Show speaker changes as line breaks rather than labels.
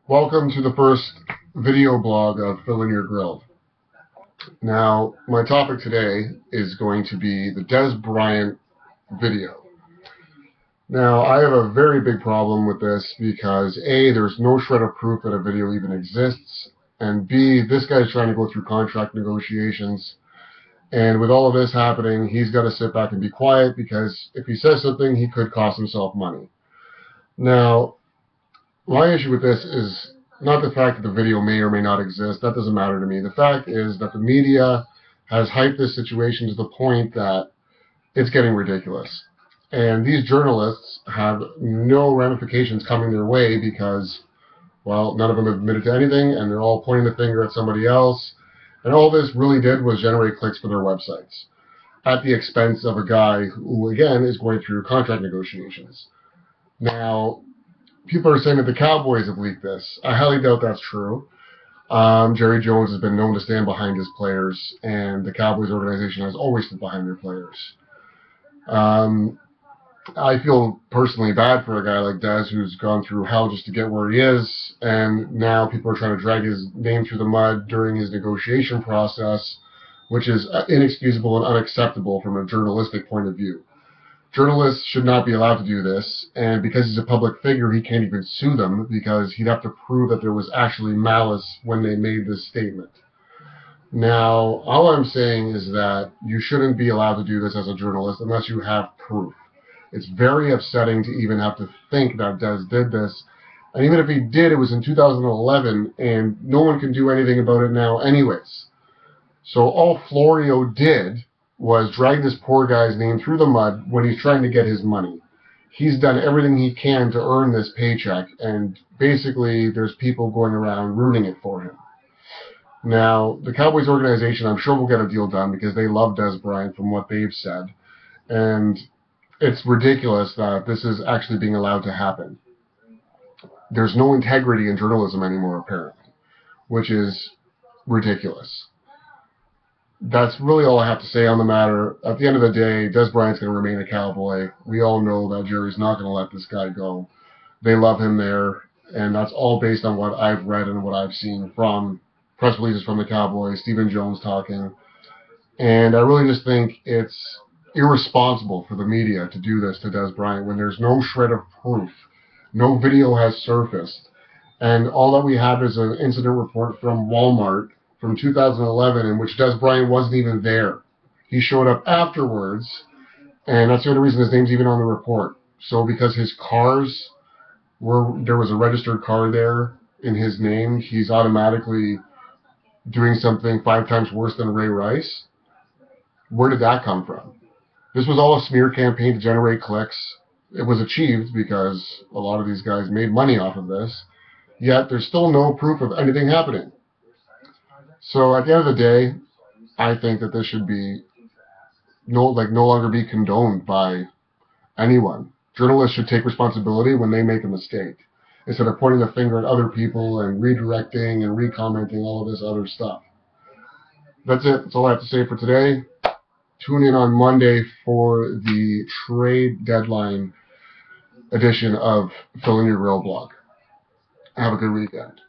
Welcome to the first video blog of Fill in Your Grill. Now, my topic today is going to be the Dez Bryant video. Now, I have a very big problem with this because A, there's no shred of proof that a video even exists, and B, this guy's trying to go through contract negotiations, and with all of this happening, he's got to sit back and be quiet because if he says something, he could cost himself money. Now, my issue with this is not the fact that the video may or may not exist. That doesn't matter to me. The fact is that the media has hyped this situation to the point that it's getting ridiculous. And these journalists have no ramifications coming their way because, well, none of them have admitted to anything, and they're all pointing the finger at somebody else. And all this really did was generate clicks for their websites at the expense of a guy who, again, is going through contract negotiations. Now, people are saying that the Cowboys have leaked this. I highly doubt that's true. Jerry Jones has been known to stand behind his players, and the Cowboys organization has always stood behind their players. I feel personally bad for a guy like Dez who's gone through hell just to get where he is, and now people are trying to drag his name through the mud during his negotiation process, which is inexcusable and unacceptable from a journalistic point of view. Journalists should not be allowed to do this, and because he's a public figure, he can't even sue them because he'd have to prove that there was actually malice when they made this statement. Now, all I'm saying is that you shouldn't be allowed to do this as a journalist unless you have proof. It's very upsetting to even have to think that Dez did this, and even if he did, it was in 2011, and no one can do anything about it now anyways. So all Florio did was drag this poor guy's name through the mud when he's trying to get his money. He's done everything he can to earn this paycheck, and basically there's people going around ruining it for him. Now, the Cowboys organization, I'm sure will get a deal done because they love Dez Bryant from what they've said, and it's ridiculous that this is actually being allowed to happen. There's no integrity in journalism anymore, apparently, which is ridiculous. That's really all I have to say on the matter. At the end of the day, Dez Bryant's going to remain a Cowboy. We all know that Jerry's not going to let this guy go. They love him there, and that's all based on what I've read and what I've seen from press releases from the Cowboys, Stephen Jones talking. And I really just think it's irresponsible for the media to do this to Dez Bryant when there's no shred of proof. No video has surfaced. And all that we have is an incident report from Walmart from 2011 in which Dez Bryant wasn't even there. He showed up afterwards, and that's the only reason his name's even on the report. So because his cars there was a registered car there in his name, he's automatically doing something 5 times worse than Ray Rice? Where did that come from? This was all a smear campaign to generate clicks. It was achieved because a lot of these guys made money off of this, yet there's still no proof of anything happening. So at the end of the day, I think that this should be no longer be condoned by anyone. Journalists should take responsibility when they make a mistake, instead of pointing the finger at other people and redirecting and recommenting all of this other stuff. That's it. That's all I have to say for today. Tune in on Monday for the trade deadline edition of Fill in Your Grill blog. Have a good weekend.